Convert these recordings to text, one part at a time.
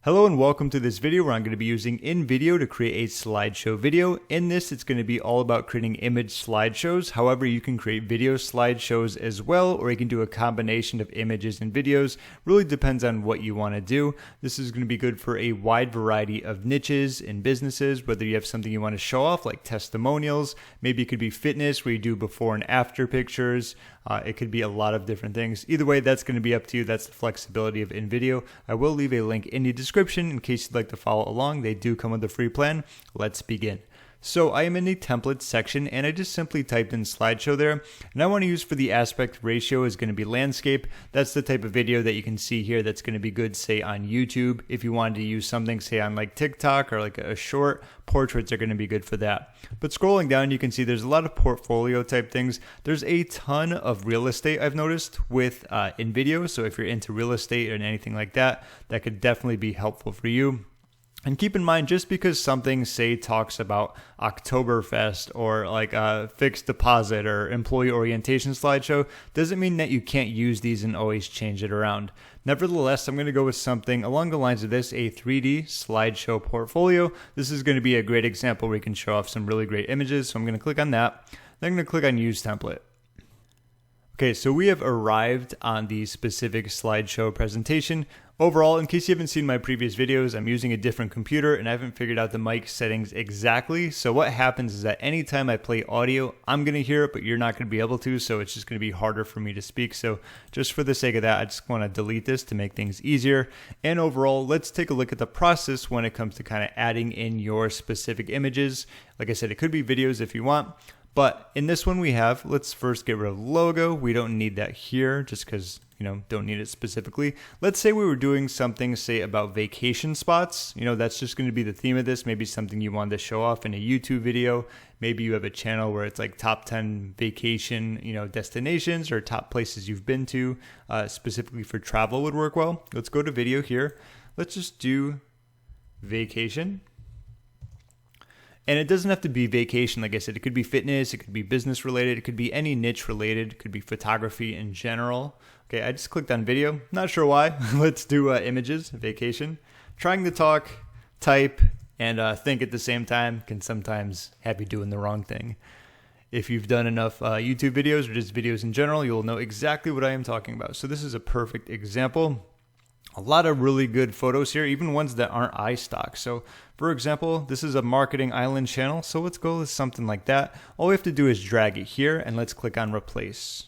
Hello and welcome to this video where I'm going to be using InVideo to create a slideshow video. In this, it's going to be all about creating image slideshows. However, you can create video slideshows as well, or you can do a combination of images and videos. Really depends on what you want to do. This is going to be good for a wide variety of niches in businesses, whether you have something you want to show off like testimonials. Maybe it could be fitness where you do before and after pictures. It could be a lot of different things. Either way, that's going to be up to you. That's the flexibility of InVideo. I will leave a link in the description in case you'd like to follow along. They do come with a free plan. Let's begin. So I am in the templates section and I just simply typed in slideshow there, and I want to use for the aspect ratio is going to be landscape. That's the type of video that you can see here that's going to be good, say on YouTube. If you wanted to use something, say on like TikTok or like a short, portraits are going to be good for that. But scrolling down, you can see there's a lot of portfolio type things. There's a ton of real estate I've noticed with InVideo. So if you're into real estate or anything like that, that could definitely be helpful for you. And keep in mind, just because something, say, talks about Oktoberfest or like a fixed deposit or employee orientation slideshow, doesn't mean that you can't use these and always change it around. Nevertheless, I'm going to go with something along the lines of this, a 3D slideshow portfolio. This is going to be a great example where you can show off some really great images. So I'm going to click on that. Then I'm going to click on Use Template. Okay, so we have arrived on the specific slideshow presentation. Overall, in case you haven't seen my previous videos, I'm using a different computer and I haven't figured out the mic settings exactly. So what happens is that anytime I play audio, I'm going to hear it, but you're not going to be able to. So it's just going to be harder for me to speak. So just for the sake of that, I just want to delete this to make things easier. And overall, let's take a look at the process when it comes to kind of adding in your specific images. Like I said, it could be videos if you want. But in this one we have, let's first get rid of logo. We don't need that here just because, don't need it specifically. Let's say we were doing something, say, about vacation spots. That's just going to be the theme of this. Maybe something you wanted to show off in a YouTube video. Maybe you have a channel where it's like top 10 vacation, destinations or top places you've been to, specifically for travel would work well. Let's go to video here. Let's just do vacation. And it doesn't have to be vacation. Like I said, it could be fitness, it could be business related, it could be any niche related, it could be photography in general. Okay, I just clicked on video. Not sure why. Let's do images, vacation. Trying to talk, type, and think at the same time can sometimes have you doing the wrong thing. If you've done enough YouTube videos or just videos in general, you'll know exactly what I am talking about. So this is a perfect example. A lot of really good photos here, even ones that aren't iStock. So for example, this is a marketing island channel. So let's go with something like that. All we have to do is drag it here and let's click on replace.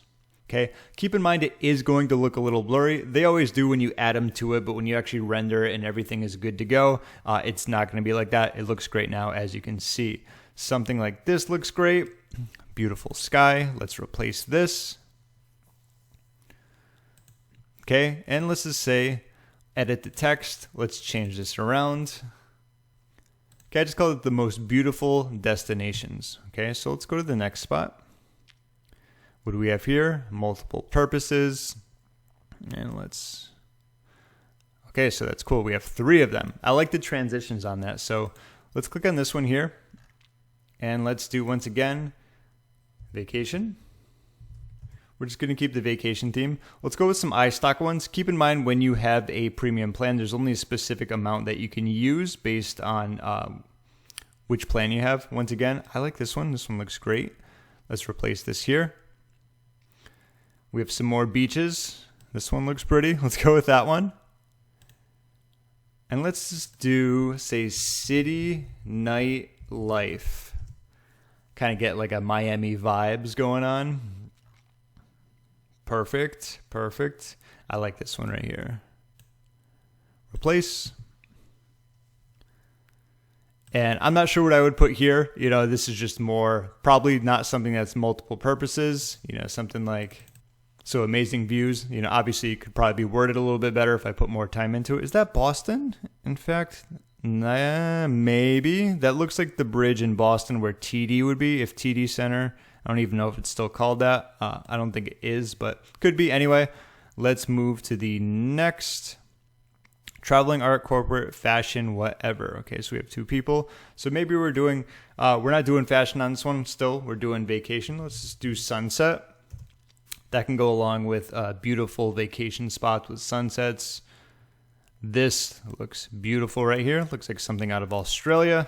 Okay. Keep in mind, it is going to look a little blurry. They always do when you add them to it, but when you actually render it and everything is good to go, it's not going to be like that. It looks great now, as you can see. Something like this looks great. Beautiful sky. Let's replace this. Okay. And let's just say, edit the text. Let's change this around. Okay, I just called it the most beautiful destinations. Okay, so let's go to the next spot. What do we have here? Multiple purposes. And okay, so that's cool. We have 3 of them. I like the transitions on that. So let's click on this one here. And let's do, once again, vacation. We're just going to keep the vacation theme. Let's go with some iStock ones. Keep in mind, when you have a premium plan, there's only a specific amount that you can use based on which plan you have. Once again, I like this one. This one looks great. Let's replace this here. We have some more beaches. This one looks pretty. Let's go with that one. And let's just do, say, city night life. Kind of get like a Miami vibes going on. Perfect, perfect. I like this one right here. Replace. And I'm not sure what I would put here. This is just more, probably not something that's multiple purposes. Something like, so amazing views. Obviously it could probably be worded a little bit better if I put more time into it. Is that Boston? In fact, nah, maybe. That looks like the bridge in Boston where TD would be, if TD Center. I don't even know if it's still called that. I don't think it is, but could be. Anyway, let's move to the next. Traveling, art, corporate, fashion, whatever. Okay, so we have 2 people. So maybe we're not doing fashion on this one still. We're doing vacation. Let's just do sunset. That can go along with beautiful vacation spots with sunsets. This looks beautiful right here. Looks like something out of Australia.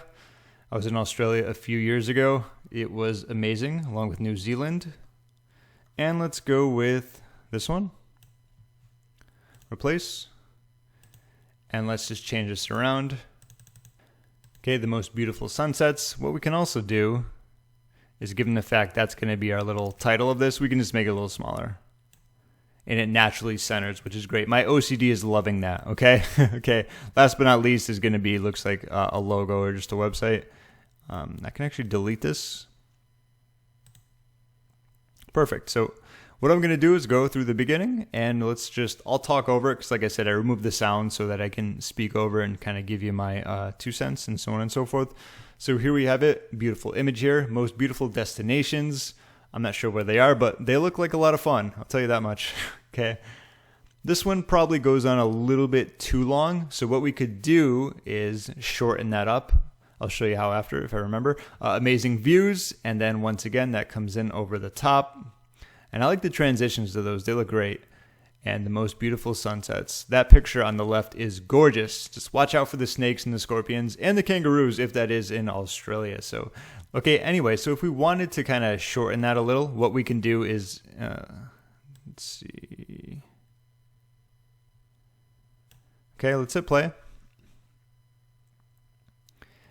I was in Australia a few years ago. It was amazing, along with New Zealand. And let's go with this one. Replace. And let's just change this around. Okay, the most beautiful sunsets. What we can also do is, given the fact that's going to be our little title of this, we can just make it a little smaller. And it naturally centers, which is great. My OCD is loving that, okay? Okay, last but not least is going to be, looks like a logo or just a website. I can actually delete this. Perfect. So what I'm going to do is go through the beginning, and I'll talk over it, because like I said, I removed the sound so that I can speak over and kind of give you my 2 cents and so on and so forth. So here we have it, beautiful image here, most beautiful destinations. I'm not sure where they are, but they look like a lot of fun. I'll tell you that much. Okay. This one probably goes on a little bit too long. So what we could do is shorten that up. I'll show you how after, if I remember. Amazing views. And then once again, that comes in over the top. And I like the transitions to those. They look great. And the most beautiful sunsets. That picture on the left is gorgeous. Just watch out for the snakes and the scorpions and the kangaroos if that is in Australia. So, okay, anyway, so if we wanted to kind of shorten that a little, what we can do is, let's see. Okay, let's hit play.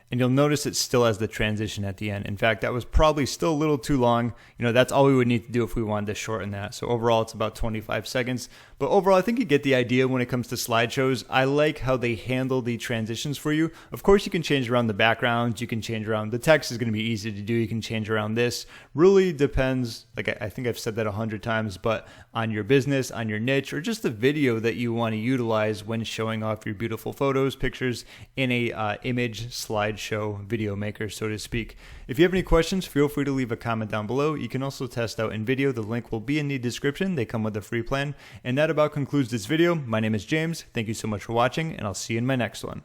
And you'll notice it still has the transition at the end. In fact, that was probably still a little too long. You know, that's all we would need to do if we wanted to shorten that. So overall, it's about 25 seconds. But overall, I think you get the idea when it comes to slideshows. I like how they handle the transitions for you. Of course, you can change around the backgrounds. You can change around the text is going to be easy to do. You can change around this. Really depends, like I think I've said that 100 times, but on your business, on your niche, or just the video that you want to utilize when showing off your beautiful photos, pictures in a image slideshow video maker, so to speak. If you have any questions, feel free to leave a comment down below. You can also test out InVideo. The link will be in the description. They come with a free plan. And that about concludes this video. My name is James. Thank you so much for watching, and I'll see you in my next one.